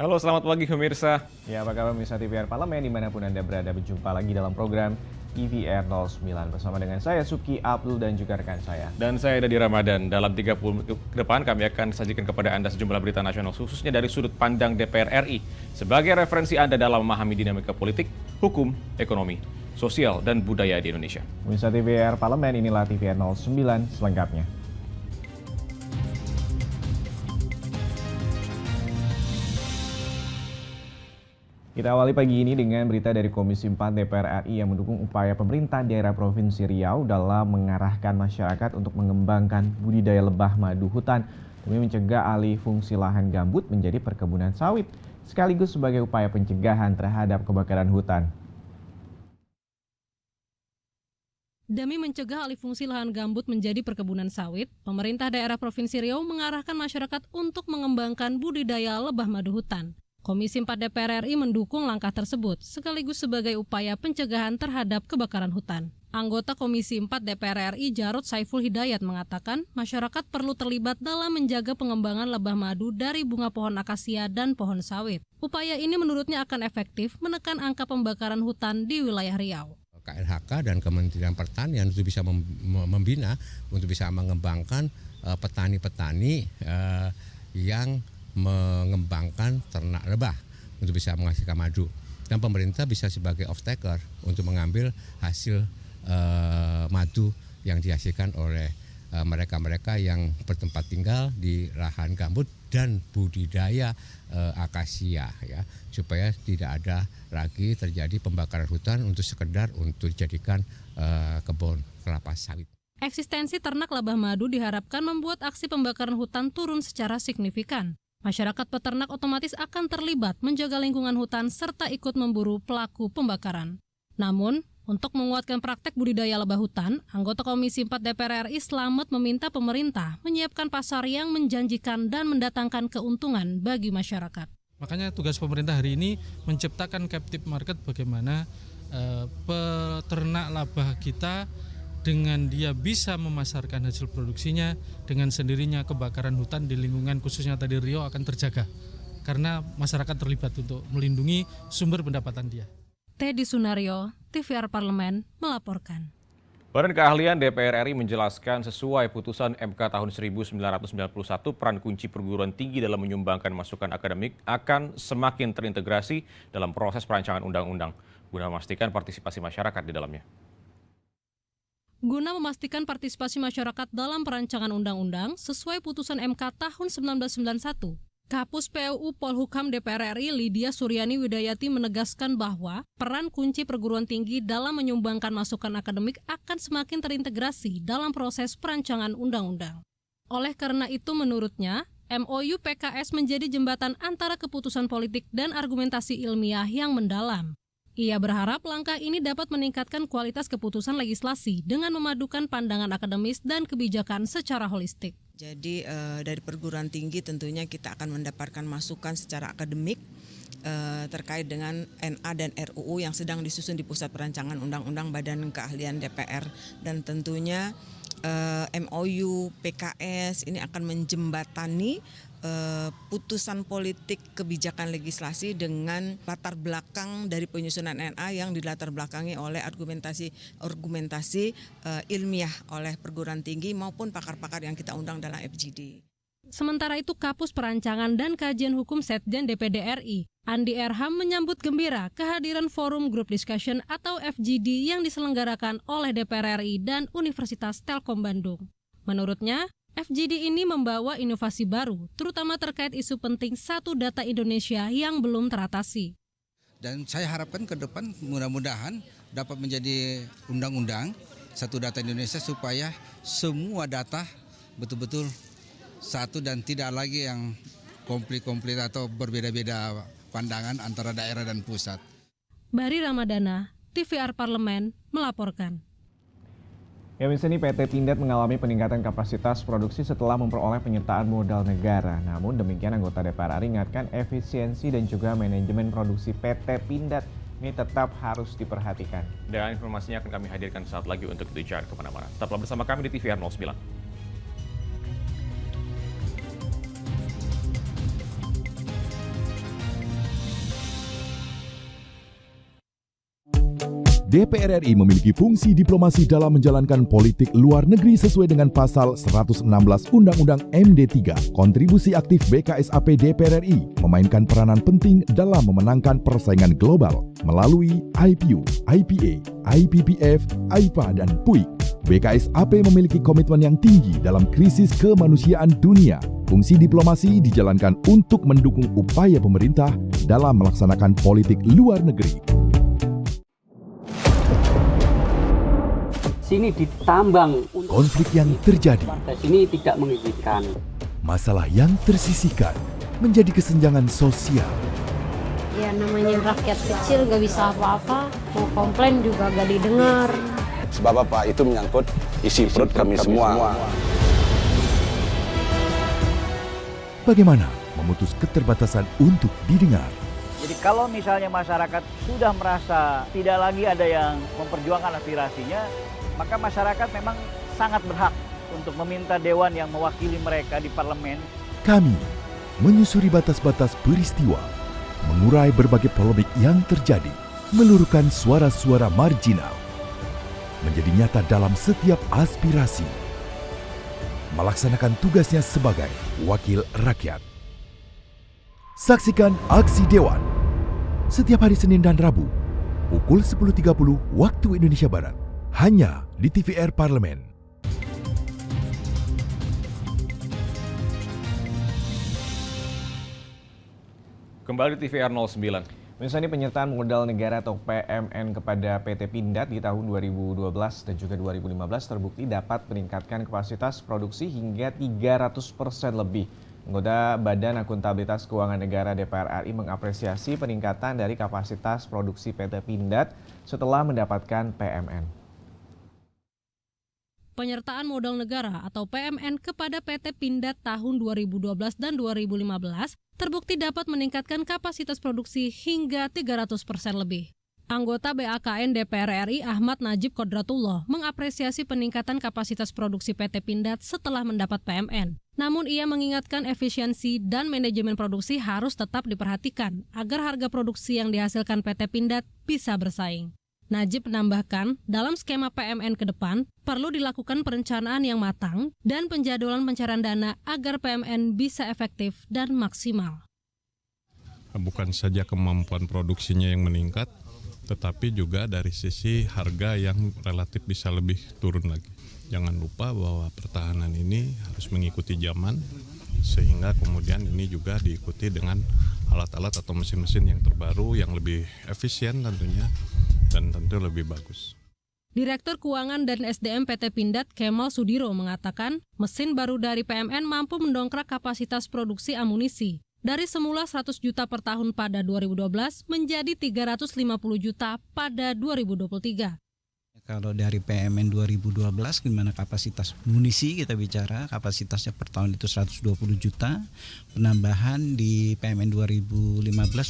Halo, selamat pagi pemirsa. Ya, apa kabar pemirsa TVR Parlemen dimanapun Anda berada, berjumpa lagi dalam program TVR 09 bersama dengan saya Suki Abdul dan juga rekan saya. Dan saya Dadi Ramadan. Dalam 30 menit ke depan kami akan sajikan kepada Anda sejumlah berita nasional khususnya dari sudut pandang DPR RI sebagai referensi Anda dalam memahami dinamika politik, hukum, ekonomi, sosial, dan budaya di Indonesia. Pemirsa TVR Parlemen, inilah TVR 09 selengkapnya. Kita awali pagi ini dengan berita dari Komisi 4 DPR RI yang mendukung upaya pemerintah daerah Provinsi Riau dalam mengarahkan masyarakat untuk mengembangkan budidaya lebah madu hutan demi mencegah alih fungsi lahan gambut menjadi perkebunan sawit, sekaligus sebagai upaya pencegahan terhadap kebakaran hutan. Demi mencegah alih fungsi lahan gambut menjadi perkebunan sawit, pemerintah daerah Provinsi Riau mengarahkan masyarakat untuk mengembangkan budidaya lebah madu hutan. Komisi 4 DPR RI mendukung langkah tersebut sekaligus sebagai upaya pencegahan terhadap kebakaran hutan. Anggota Komisi 4 DPR RI Jarod Saiful Hidayat mengatakan masyarakat perlu terlibat dalam menjaga pengembangan lebah madu dari bunga pohon akasia dan pohon sawit. Upaya ini menurutnya akan efektif menekan angka pembakaran hutan di wilayah Riau. KLHK dan Kementerian Pertanian untuk bisa membina, untuk bisa mengembangkan petani-petani yang mengembangkan ternak lebah untuk bisa menghasilkan madu, dan pemerintah bisa sebagai off-taker untuk mengambil hasil madu yang dihasilkan oleh mereka-mereka yang bertempat tinggal di lahan gambut dan budidaya akasia, ya, supaya tidak ada lagi terjadi pembakaran hutan untuk sekedar untuk dijadikan kebun kelapa sawit. Eksistensi ternak lebah madu diharapkan membuat aksi pembakaran hutan turun secara signifikan. Masyarakat peternak otomatis akan terlibat menjaga lingkungan hutan serta ikut memburu pelaku pembakaran. Namun, untuk menguatkan praktek budidaya lebah hutan, anggota Komisi 4 DPR RI Slamet meminta pemerintah menyiapkan pasar yang menjanjikan dan mendatangkan keuntungan bagi masyarakat. Makanya tugas pemerintah hari ini menciptakan captive market, bagaimana peternak lebah kita dengan dia bisa memasarkan hasil produksinya, dengan sendirinya kebakaran hutan di lingkungan khususnya tadi Riau akan terjaga. Karena masyarakat terlibat untuk melindungi sumber pendapatan dia. Teddy Sunario, TVR Parlemen, melaporkan. Badan Keahlian DPR RI menjelaskan sesuai putusan MK tahun 1991, peran kunci perguruan tinggi dalam menyumbangkan masukan akademik akan semakin terintegrasi dalam proses perancangan undang-undang, guna memastikan partisipasi masyarakat di dalamnya. Guna memastikan partisipasi masyarakat dalam perancangan undang-undang sesuai putusan MK tahun 1991, Kapus PUU Polhukam DPR RI Lydia Suryani Widayati menegaskan bahwa peran kunci perguruan tinggi dalam menyumbangkan masukan akademik akan semakin terintegrasi dalam proses perancangan undang-undang. Oleh karena itu menurutnya, MOU PKS menjadi jembatan antara keputusan politik dan argumentasi ilmiah yang mendalam. Ia berharap langkah ini dapat meningkatkan kualitas keputusan legislasi dengan memadukan pandangan akademis dan kebijakan secara holistik. Jadi dari perguruan tinggi tentunya kita akan mendapatkan masukan secara akademik terkait dengan NA dan RUU yang sedang disusun di Pusat Perancangan Undang-Undang Badan Keahlian DPR, dan tentunya MOU PKS ini akan menjembatani putusan politik kebijakan legislasi dengan latar belakang dari penyusunan NA yang dilatar belakangi oleh argumentasi ilmiah oleh perguruan tinggi maupun pakar-pakar yang kita undang dalam FGD. Sementara itu, Kapus Perancangan dan Kajian Hukum Setjen DPD RI, Andi Erham menyambut gembira kehadiran Forum Group Discussion atau FGD yang diselenggarakan oleh DPR RI dan Universitas Telkom Bandung. Menurutnya, FGD ini membawa inovasi baru, terutama terkait isu penting satu data Indonesia yang belum teratasi. Dan saya harapkan ke depan mudah-mudahan dapat menjadi undang-undang satu data Indonesia supaya semua data betul-betul satu dan tidak lagi yang komplit-komplit atau berbeda-beda pandangan antara daerah dan pusat. Bari Ramadana, TVR Parlemen, melaporkan. Ya, misalnya PT Pindad mengalami peningkatan kapasitas produksi setelah memperoleh penyertaan modal negara. Namun demikian anggota DPR RI ingatkan efisiensi dan juga manajemen produksi PT Pindad ini tetap harus diperhatikan. Dan informasinya akan kami hadirkan saat lagi untuk itu, jangan kemana-mana. Tetaplah bersama kami di TVR 09. DPR RI memiliki fungsi diplomasi dalam menjalankan politik luar negeri sesuai dengan pasal 116 Undang-Undang MD3. Kontribusi aktif BKSAP DPR RI memainkan peranan penting dalam memenangkan persaingan global melalui IPU, IPA, IPPF, AIPA, dan PUIK. BKSAP memiliki komitmen yang tinggi dalam krisis kemanusiaan dunia. Fungsi diplomasi dijalankan untuk mendukung upaya pemerintah dalam melaksanakan politik luar negeri. Sini ditambang. Konflik yang terjadi, Sini tidak mengizinkan. masalah yang tersisihkan menjadi kesenjangan sosial. Ya namanya rakyat kecil gak bisa apa-apa, mau komplain juga gak didengar. Sebab apa? Itu menyangkut isi perut kami semua. Bagaimana memutus keterbatasan untuk didengar? Jadi kalau misalnya masyarakat sudah merasa tidak lagi ada yang memperjuangkan aspirasinya, maka masyarakat memang sangat berhak untuk meminta dewan yang mewakili mereka di parlemen. Kami menyusuri batas-batas peristiwa, mengurai berbagai polemik yang terjadi, meluruhkan suara-suara marginal, menjadi nyata dalam setiap aspirasi, melaksanakan tugasnya sebagai wakil rakyat. Saksikan Aksi Dewan setiap hari Senin dan Rabu pukul 10.30 waktu Indonesia Barat hanya di TVR Parlemen. Kembali di TVR 09. Misalnya penyertaan modal negara atau PMN kepada PT Pindad di tahun 2012 dan juga 2015 terbukti dapat meningkatkan kapasitas produksi hingga 300% lebih. Anggota Badan Akuntabilitas Keuangan Negara DPR RI mengapresiasi peningkatan dari kapasitas produksi PT Pindad setelah mendapatkan PMN. Penyertaan modal negara atau PMN kepada PT Pindad tahun 2012 dan 2015 terbukti dapat meningkatkan kapasitas produksi hingga 300% lebih. Anggota BAKN DPR RI Ahmad Najib Kodratullah mengapresiasi peningkatan kapasitas produksi PT Pindad setelah mendapat PMN. Namun ia mengingatkan efisiensi dan manajemen produksi harus tetap diperhatikan agar harga produksi yang dihasilkan PT Pindad bisa bersaing. Najib menambahkan, dalam skema PMN ke depan, perlu dilakukan perencanaan yang matang dan penjadwalan pencairan dana agar PMN bisa efektif dan maksimal. Bukan saja kemampuan produksinya yang meningkat, tetapi juga dari sisi harga yang relatif bisa lebih turun lagi. Jangan lupa bahwa pertahanan ini harus mengikuti zaman, sehingga kemudian ini juga diikuti dengan alat-alat atau mesin-mesin yang terbaru, yang lebih efisien tentunya, dan tentu lebih bagus. Direktur Keuangan dan SDM PT Pindad Kemal Sudiro mengatakan, mesin baru dari PMN mampu mendongkrak kapasitas produksi amunisi dari semula 100 juta per tahun pada 2012 menjadi 350 juta pada 2023. Kalau dari PMN 2012, di mana kapasitas munisi kita bicara, kapasitasnya per tahun itu 120 juta. Penambahan di PMN 2015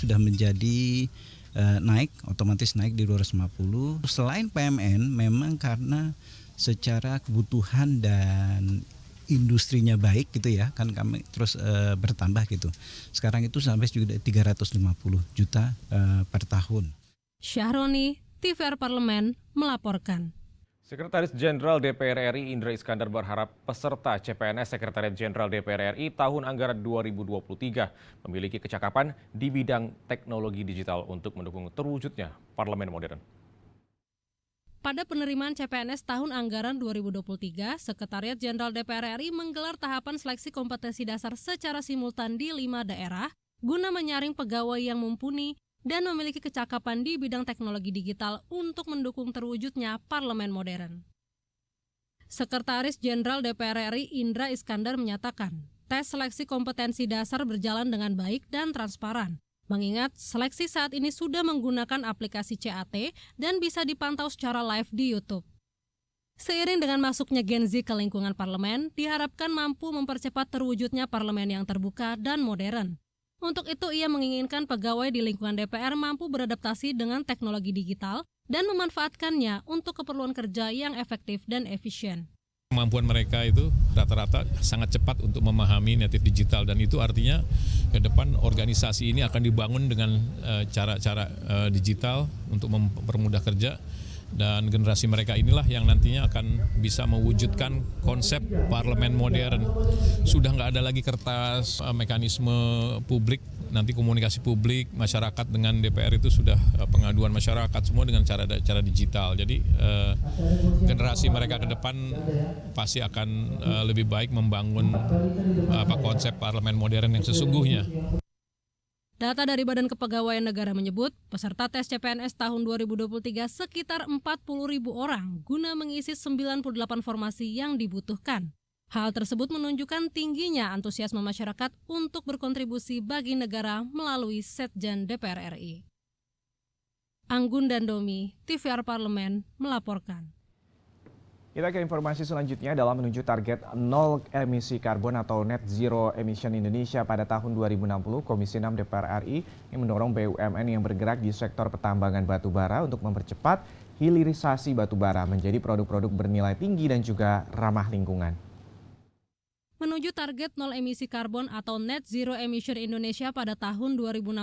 sudah menjadi otomatis naik di 250. Selain PMN, memang karena secara kebutuhan dan industrinya baik gitu ya, kan kami terus bertambah gitu. Sekarang itu sampai juga 350 juta per tahun. Syahroni, TVR Parlemen melaporkan. Sekretaris Jenderal DPR RI Indra Iskandar berharap peserta CPNS Sekretariat Jenderal DPR RI tahun anggaran 2023 memiliki kecakapan di bidang teknologi digital untuk mendukung terwujudnya parlemen modern. Pada penerimaan CPNS tahun anggaran 2023, Sekretariat Jenderal DPR RI menggelar tahapan seleksi kompetensi dasar secara simultan di 5 daerah guna menyaring pegawai yang mumpuni dan memiliki kecakapan di bidang teknologi digital untuk mendukung terwujudnya parlemen modern. Sekretaris Jenderal DPR RI Indra Iskandar menyatakan, tes seleksi kompetensi dasar berjalan dengan baik dan transparan. Mengingat seleksi saat ini sudah menggunakan aplikasi CAT dan bisa dipantau secara live di YouTube. Seiring dengan masuknya Gen Z ke lingkungan parlemen, diharapkan mampu mempercepat terwujudnya parlemen yang terbuka dan modern. Untuk itu, ia menginginkan pegawai di lingkungan DPR mampu beradaptasi dengan teknologi digital dan memanfaatkannya untuk keperluan kerja yang efektif dan efisien. Kemampuan mereka itu rata-rata sangat cepat untuk memahami native digital, dan itu artinya ke depan organisasi ini akan dibangun dengan cara-cara digital untuk mempermudah kerja, dan generasi mereka inilah yang nantinya akan bisa mewujudkan konsep parlemen modern. Sudah nggak ada lagi kertas, mekanisme publik, nanti komunikasi publik, masyarakat dengan DPR itu sudah pengaduan masyarakat semua dengan cara digital. Jadi generasi mereka ke depan pasti akan lebih baik membangun konsep parlemen modern yang sesungguhnya. Data dari Badan Kepegawaian Negara menyebut peserta tes CPNS tahun 2023 sekitar 40.000 orang guna mengisi 98 formasi yang dibutuhkan. Hal tersebut menunjukkan tingginya antusiasme masyarakat untuk berkontribusi bagi negara melalui Setjen DPR RI. Anggun dan Domi, TVR Parlemen, melaporkan. Kita ke informasi selanjutnya. Dalam menuju target nol emisi karbon atau net zero emission Indonesia pada tahun 2060, Komisi 6 DPR RI yang mendorong BUMN yang bergerak di sektor pertambangan batubara untuk mempercepat hilirisasi batubara menjadi produk-produk bernilai tinggi dan juga ramah lingkungan. Menuju target nol emisi karbon atau net zero emission Indonesia pada tahun 2060,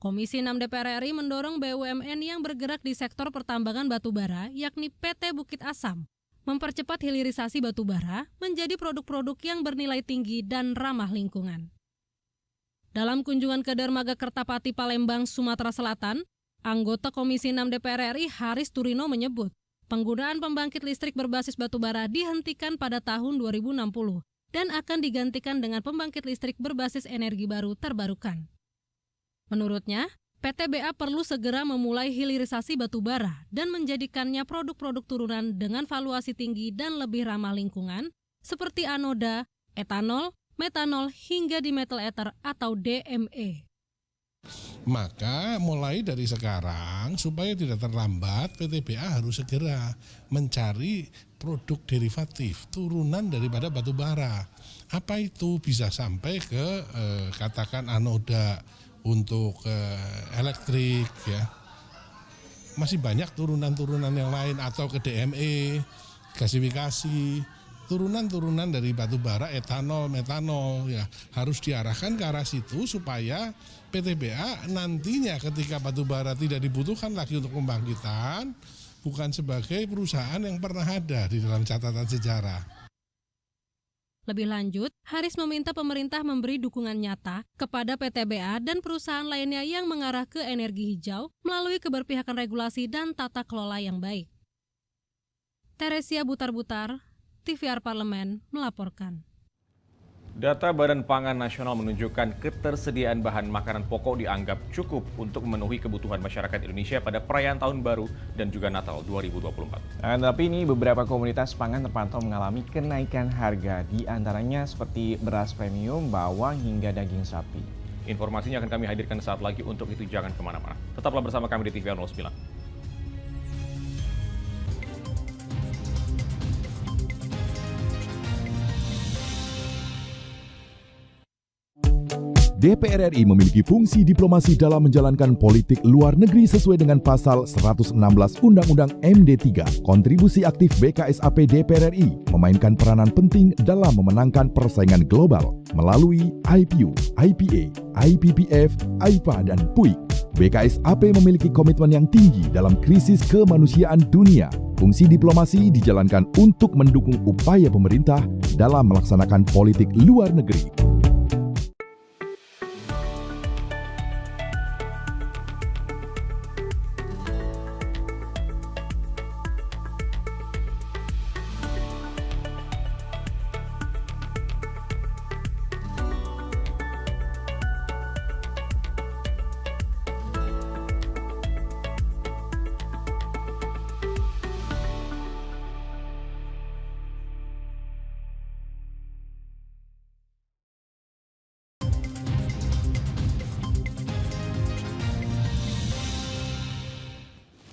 Komisi 6 DPR RI mendorong BUMN yang bergerak di sektor pertambangan batubara, yakni PT Bukit Asam, mempercepat hilirisasi batubara menjadi produk-produk yang bernilai tinggi dan ramah lingkungan. Dalam kunjungan ke Dermaga Kertapati Palembang, Sumatera Selatan, anggota Komisi 6 DPR RI Haris Turino menyebut penggunaan pembangkit listrik berbasis batubara dihentikan pada tahun 2060 dan akan digantikan dengan pembangkit listrik berbasis energi baru terbarukan. Menurutnya, PTBA perlu segera memulai hilirisasi batubara dan menjadikannya produk-produk turunan dengan valuasi tinggi dan lebih ramah lingkungan seperti anoda, etanol, metanol hingga dimethyl ether atau DME. Maka mulai dari sekarang supaya tidak terlambat, PTBA harus segera mencari produk derivatif turunan daripada batu bara. Apa itu? Bisa sampai ke katakan anoda untuk elektrik, ya. Masih banyak turunan-turunan yang lain, atau ke DME, gasifikasi. Turunan-turunan dari batu bara, etanol, metanol, ya harus diarahkan ke arah situ supaya PTBA nantinya ketika batu bara tidak dibutuhkan lagi untuk pembangkitan, bukan sebagai perusahaan yang pernah ada di dalam catatan sejarah. Lebih lanjut, Haris meminta pemerintah memberi dukungan nyata kepada PTBA dan perusahaan lainnya yang mengarah ke energi hijau melalui keberpihakan regulasi dan tata kelola yang baik. Teresia Butar-Butar, TVR Parlemen, melaporkan. Data Badan Pangan Nasional menunjukkan ketersediaan bahan makanan pokok dianggap cukup untuk memenuhi kebutuhan masyarakat Indonesia pada perayaan Tahun Baru dan juga Natal 2024. Tapi ini beberapa komoditas pangan terpantau mengalami kenaikan harga, di antaranya seperti beras premium, bawang, hingga daging sapi. Informasinya akan kami hadirkan saat lagi, untuk itu jangan kemana-mana. Tetaplah bersama kami di TVR 09. DPR RI memiliki fungsi diplomasi dalam menjalankan politik luar negeri sesuai dengan pasal 116 Undang-Undang MD 3. Kontribusi aktif BKSAP DPR RI memainkan peranan penting dalam memenangkan persaingan global melalui IPU, IPA, IPPF, IPA, dan PUIK. BKSAP memiliki komitmen yang tinggi dalam krisis kemanusiaan dunia. Fungsi diplomasi dijalankan untuk mendukung upaya pemerintah dalam melaksanakan politik luar negeri.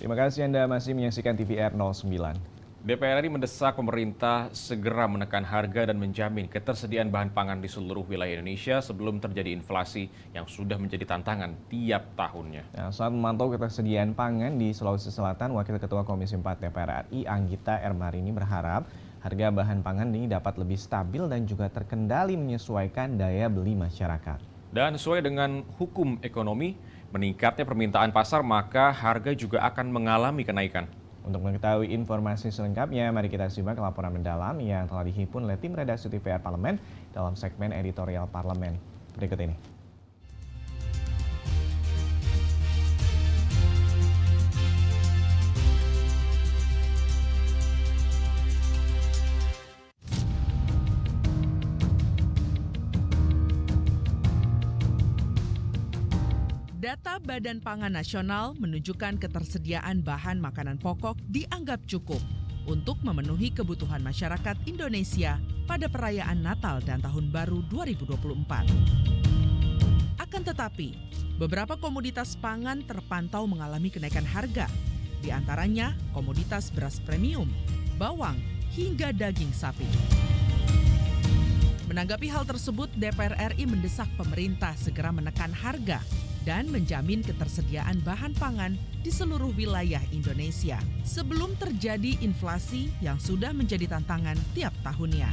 Terima kasih Anda masih menyaksikan TVR 09. DPR RI mendesak pemerintah segera menekan harga dan menjamin ketersediaan bahan pangan di seluruh wilayah Indonesia sebelum terjadi inflasi yang sudah menjadi tantangan tiap tahunnya. Nah, saat memantau ketersediaan pangan di Sulawesi Selatan, Wakil Ketua Komisi 4 DPR RI Anggita Ermarini berharap harga bahan pangan ini dapat lebih stabil dan juga terkendali menyesuaikan daya beli masyarakat. Dan sesuai dengan hukum ekonomi, meningkatnya permintaan pasar maka harga juga akan mengalami kenaikan. Untuk mengetahui informasi selengkapnya, mari kita simak laporan mendalam yang telah dihimpun oleh tim redaksi TVR Parlemen dalam segmen editorial Parlemen. Berikut ini. Data Badan Pangan Nasional menunjukkan ketersediaan bahan makanan pokok dianggap cukup untuk memenuhi kebutuhan masyarakat Indonesia pada perayaan Natal dan Tahun Baru 2024. Akan tetapi, beberapa komoditas pangan terpantau mengalami kenaikan harga, di antaranya komoditas beras premium, bawang, hingga daging sapi. Menanggapi hal tersebut, DPR RI mendesak pemerintah segera menekan harga dan menjamin ketersediaan bahan pangan di seluruh wilayah Indonesia sebelum terjadi inflasi yang sudah menjadi tantangan tiap tahunnya.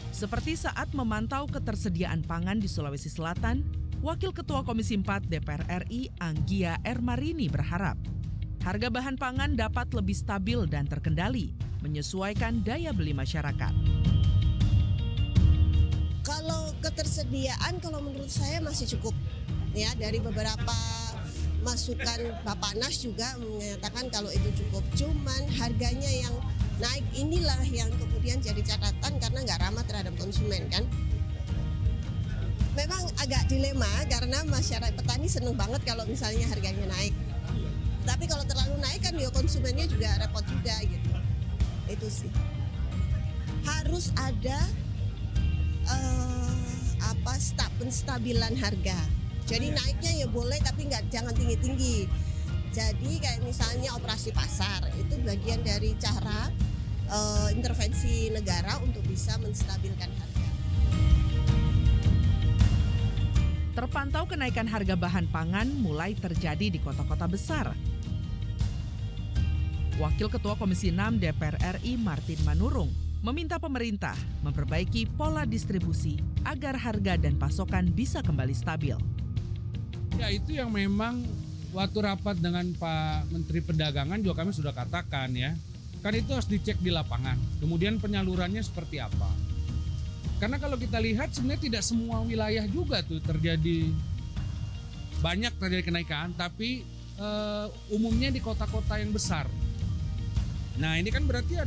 Seperti saat memantau ketersediaan pangan di Sulawesi Selatan, Wakil Ketua Komisi 4 DPR RI Anggia Ermarini berharap harga bahan pangan dapat lebih stabil dan terkendali, menyesuaikan daya beli masyarakat. Kalau ketersediaan, kalau menurut saya masih cukup. Ya, dari beberapa masukan Bappenas juga menyatakan kalau itu cukup. Cuman harganya yang naik inilah yang kemudian jadi catatan karena nggak ramah terhadap konsumen kan. Memang agak dilema karena masyarakat petani seneng banget kalau misalnya harganya naik. Tapi kalau terlalu naik kan ya konsumennya juga repot juga gitu. Itu sih. Harus ada penstabilan harga. Jadi naiknya ya boleh tapi jangan tinggi-tinggi. Jadi kayak misalnya operasi pasar itu bagian dari cara intervensi negara untuk bisa menstabilkan harga. Terpantau kenaikan harga bahan pangan mulai terjadi di kota-kota besar. Wakil Ketua Komisi 6 DPR RI Martin Manurung meminta pemerintah memperbaiki pola distribusi agar harga dan pasokan bisa kembali stabil. Ya, itu yang memang waktu rapat dengan Pak Menteri Perdagangan juga kami sudah katakan ya. Kan itu harus dicek di lapangan. Kemudian penyalurannya seperti apa. Karena kalau kita lihat sebenarnya tidak semua wilayah juga tuh banyak terjadi kenaikan, tapi umumnya di kota-kota yang besar. Nah, ini kan berarti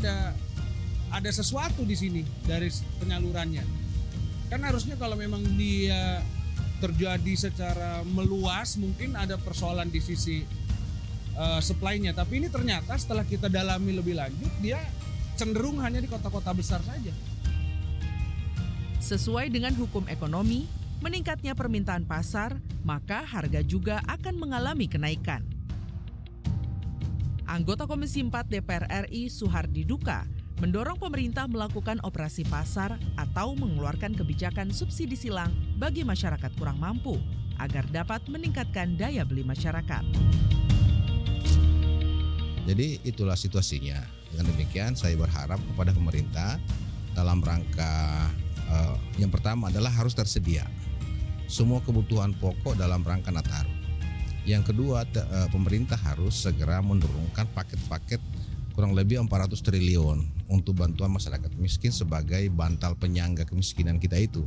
ada sesuatu di sini dari penyalurannya. Kan harusnya kalau memang dia terjadi secara meluas mungkin ada persoalan di sisi supply-nya. Tapi ini ternyata setelah kita dalami lebih lanjut dia cenderung hanya di kota-kota besar saja. Sesuai dengan hukum ekonomi, meningkatnya permintaan pasar, maka harga juga akan mengalami kenaikan. Anggota Komisi 4 DPR RI Suhardi Duka mendorong pemerintah melakukan operasi pasar atau mengeluarkan kebijakan subsidi silang bagi masyarakat kurang mampu agar dapat meningkatkan daya beli masyarakat. Jadi itulah situasinya. Dengan demikian saya berharap kepada pemerintah dalam rangka yang pertama adalah harus tersedia semua kebutuhan pokok dalam rangka Nataru. Yang kedua, pemerintah harus segera menurunkan paket-paket kurang lebih 400 triliun untuk bantuan masyarakat miskin sebagai bantal penyangga kemiskinan kita itu.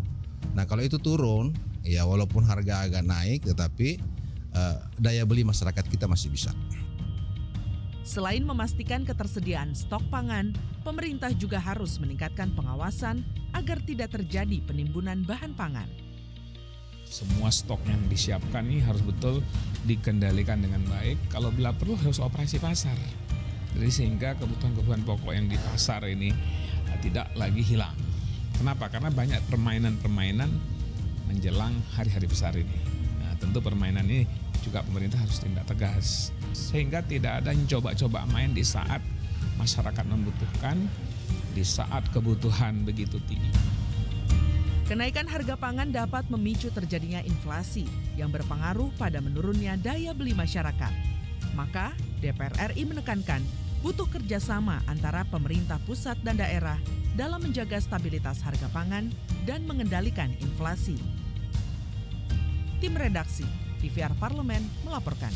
Nah, kalau itu turun, ya walaupun harga agak naik, tetapi daya beli masyarakat kita masih bisa. Selain memastikan ketersediaan stok pangan, pemerintah juga harus meningkatkan pengawasan agar tidak terjadi penimbunan bahan pangan. Semua stok yang disiapkan ini harus betul dikendalikan dengan baik. Kalau bila perlu harus operasi pasar. Jadi sehingga kebutuhan-kebutuhan pokok yang di pasar ini tidak lagi hilang. Kenapa? Karena banyak permainan-permainan menjelang hari-hari besar ini. Nah, tentu permainan ini juga pemerintah harus tindak tegas. Sehingga tidak ada yang coba-coba main di saat masyarakat membutuhkan, di saat kebutuhan begitu tinggi. Kenaikan harga pangan dapat memicu terjadinya inflasi yang berpengaruh pada menurunnya daya beli masyarakat. Maka DPR RI menekankan butuh kerjasama antara pemerintah pusat dan daerah dalam menjaga stabilitas harga pangan dan mengendalikan inflasi. Tim redaksi TVR Parlemen melaporkan.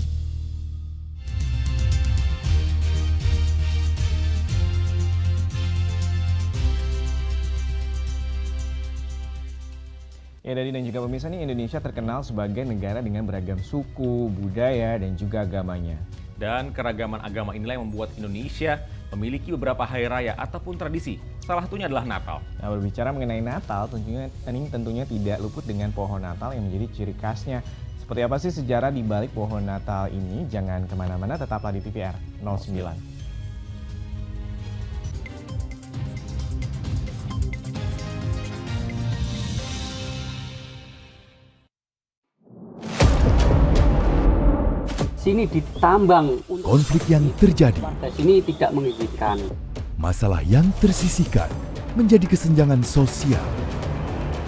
Ya, Dadi dan juga pemirsa, nih, Indonesia terkenal sebagai negara dengan beragam suku, budaya, dan juga agamanya. Dan keragaman agama inilah yang membuat Indonesia memiliki beberapa hari raya ataupun tradisi. Salah satunya adalah Natal. Nah, berbicara mengenai Natal, tentunya tidak luput dengan pohon Natal yang menjadi ciri khasnya. Seperti apa sih sejarah di balik pohon Natal ini? Jangan kemana-mana, tetaplah di TVR 09. Sini ditambang. Konflik yang terjadi, Warga sini tidak mengizinkan. masalah yang tersisihkan menjadi kesenjangan sosial.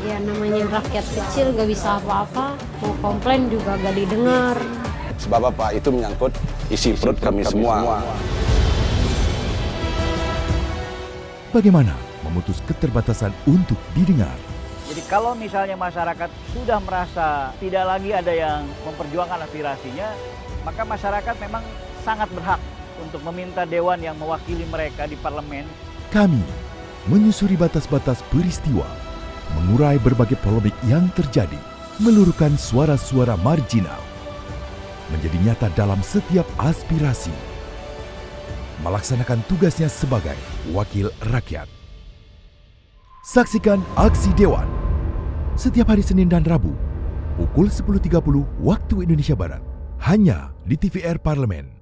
Ya namanya rakyat kecil gak bisa apa-apa, mau komplain juga gak didengar. Sebab apa? Itu menyangkut isi perut kami semua. Bagaimana memutus keterbatasan untuk didengar? Jadi kalau misalnya masyarakat sudah merasa tidak lagi ada yang memperjuangkan aspirasinya, maka masyarakat memang sangat berhak untuk meminta dewan yang mewakili mereka di parlemen. Kami menyusuri batas-batas peristiwa, mengurai berbagai polemik yang terjadi, meluruhkan suara-suara marginal, menjadi nyata dalam setiap aspirasi, melaksanakan tugasnya sebagai wakil rakyat. Saksikan Aksi Dewan setiap hari Senin dan Rabu pukul 10.30 waktu Indonesia Barat, hanya di TVR Parlemen.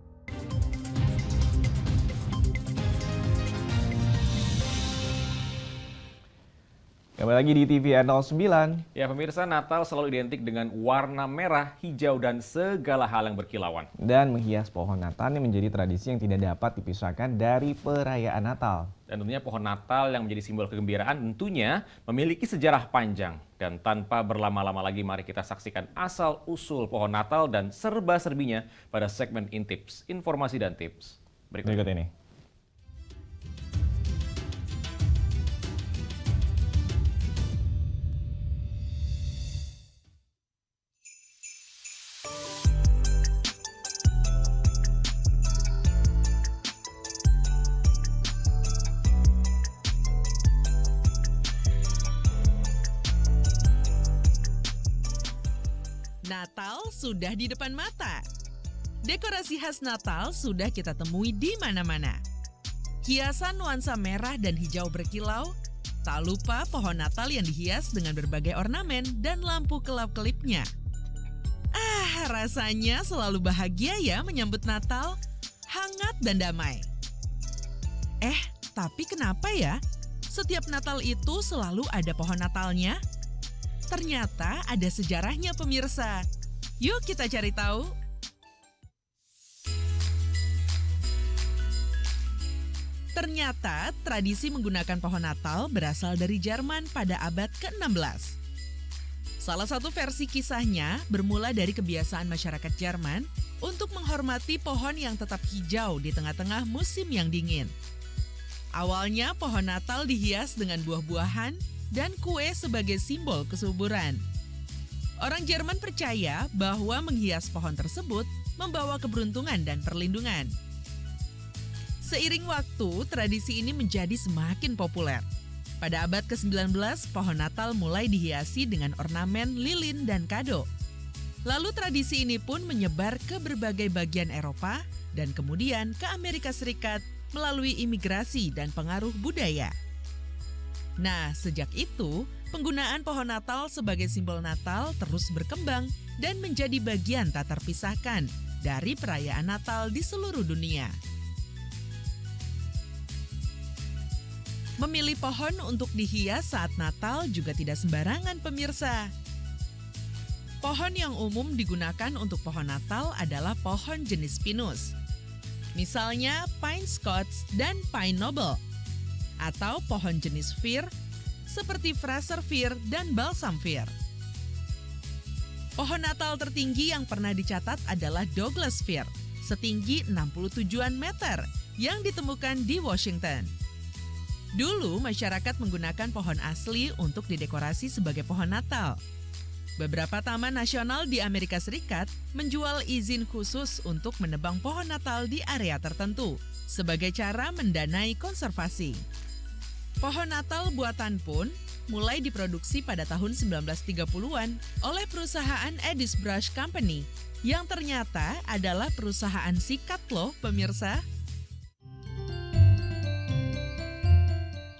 Kembali lagi di TVR 09. Ya pemirsa, Natal selalu identik dengan warna merah, hijau, dan segala hal yang berkilauan. Dan menghias pohon Natal ini menjadi tradisi yang tidak dapat dipisahkan dari perayaan Natal. Dan tentunya pohon Natal yang menjadi simbol kegembiraan tentunya memiliki sejarah panjang. Dan tanpa berlama-lama lagi, mari kita saksikan asal-usul pohon Natal dan serba-serbinya pada segmen Intips, informasi dan tips. Berikut ini. Natal sudah di depan mata. Dekorasi khas Natal sudah kita temui di mana-mana. Hiasan nuansa merah dan hijau berkilau, tak lupa pohon Natal yang dihias dengan berbagai ornamen dan lampu kelap-kelipnya. Rasanya selalu bahagia ya menyambut Natal, hangat dan damai. Tapi kenapa ya? Setiap Natal itu selalu ada pohon Natalnya? Ternyata ada sejarahnya pemirsa. Yuk kita cari tahu. Ternyata tradisi menggunakan pohon Natal berasal dari Jerman pada abad ke-16. Salah satu versi kisahnya bermula dari kebiasaan masyarakat Jerman untuk menghormati pohon yang tetap hijau di tengah-tengah musim yang dingin. Awalnya pohon Natal dihias dengan buah-buahan dan kue sebagai simbol kesuburan. Orang Jerman percaya bahwa menghias pohon tersebut membawa keberuntungan dan perlindungan. Seiring waktu, tradisi ini menjadi semakin populer. Pada abad ke-19, pohon Natal mulai dihiasi dengan ornamen, lilin, dan kado. Lalu tradisi ini pun menyebar ke berbagai bagian Eropa dan kemudian ke Amerika Serikat melalui imigrasi dan pengaruh budaya. Nah, sejak itu, penggunaan pohon Natal sebagai simbol Natal terus berkembang dan menjadi bagian tak terpisahkan dari perayaan Natal di seluruh dunia. Memilih pohon untuk dihias saat Natal juga tidak sembarangan pemirsa. Pohon yang umum digunakan untuk pohon Natal adalah pohon jenis pinus. Misalnya pine scots dan pine noble. Atau pohon jenis fir seperti Fraser fir dan balsam fir. Pohon Natal tertinggi yang pernah dicatat adalah Douglas Fir, setinggi 67-an meter, yang ditemukan di Washington. Dulu masyarakat menggunakan pohon asli untuk didekorasi sebagai pohon Natal. Beberapa taman nasional di Amerika Serikat menjual izin khusus untuk menebang pohon Natal di area tertentu sebagai cara mendanai konservasi. Pohon Natal buatan pun mulai diproduksi pada tahun 1930-an oleh perusahaan Edis Brush Company yang ternyata adalah perusahaan sikat loh pemirsa.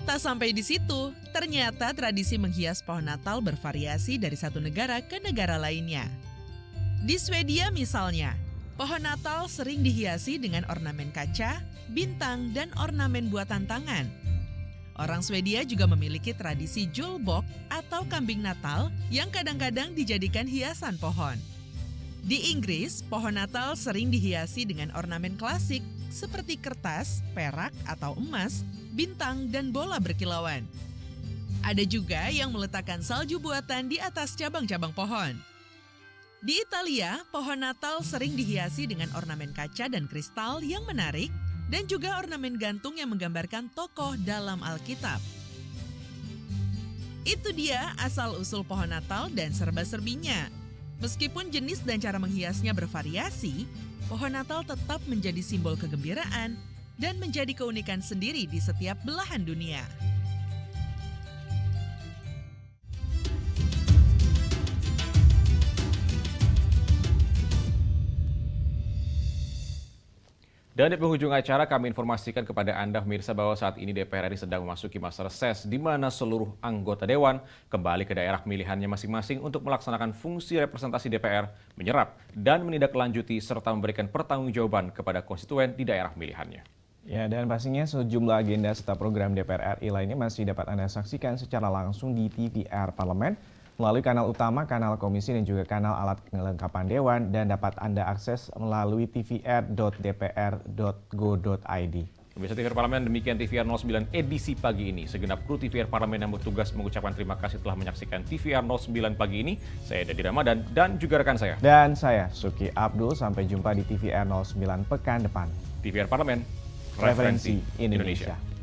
Tak sampai di situ, ternyata tradisi menghias pohon Natal bervariasi dari satu negara ke negara lainnya. Di Swedia misalnya, pohon Natal sering dihiasi dengan ornamen kaca, bintang, dan ornamen buatan tangan. Orang Swedia juga memiliki tradisi julbok atau kambing Natal yang kadang-kadang dijadikan hiasan pohon. Di Inggris, pohon Natal sering dihiasi dengan ornamen klasik seperti kertas, perak atau emas, bintang, dan bola berkilauan. Ada juga yang meletakkan salju buatan di atas cabang-cabang pohon. Di Italia, pohon Natal sering dihiasi dengan ornamen kaca dan kristal yang menarik dan juga ornamen gantung yang menggambarkan tokoh dalam Alkitab. Itu dia asal-usul pohon Natal dan serba-serbinya. Meskipun jenis dan cara menghiasnya bervariasi, pohon Natal tetap menjadi simbol kegembiraan dan menjadi keunikan sendiri di setiap belahan dunia. Dan di penghujung acara kami informasikan kepada Anda pemirsa bahwa saat ini DPR RI sedang memasuki masa reses di mana seluruh anggota Dewan kembali ke daerah pemilihannya masing-masing untuk melaksanakan fungsi representasi DPR, menyerap dan menindaklanjuti serta memberikan pertanggungjawaban kepada konstituen di daerah pemilihannya. Ya, dan pastinya sejumlah agenda serta program DPR RI lainnya masih dapat Anda saksikan secara langsung di TVR Parlemen melalui kanal utama, kanal komisi, dan juga kanal alat kelengkapan Dewan, dan dapat Anda akses melalui tvr.dpr.go.id. Pemirsa TVR Parlemen, demikian TVR 09 edisi pagi ini. Segenap kru TVR Parlemen yang bertugas mengucapkan terima kasih telah menyaksikan TVR 09 pagi ini. Saya Dadi Ramadan dan juga rekan saya. Dan saya Suki Abdul, sampai jumpa di TVR 09 pekan depan. TVR Parlemen, Referensi Indonesia.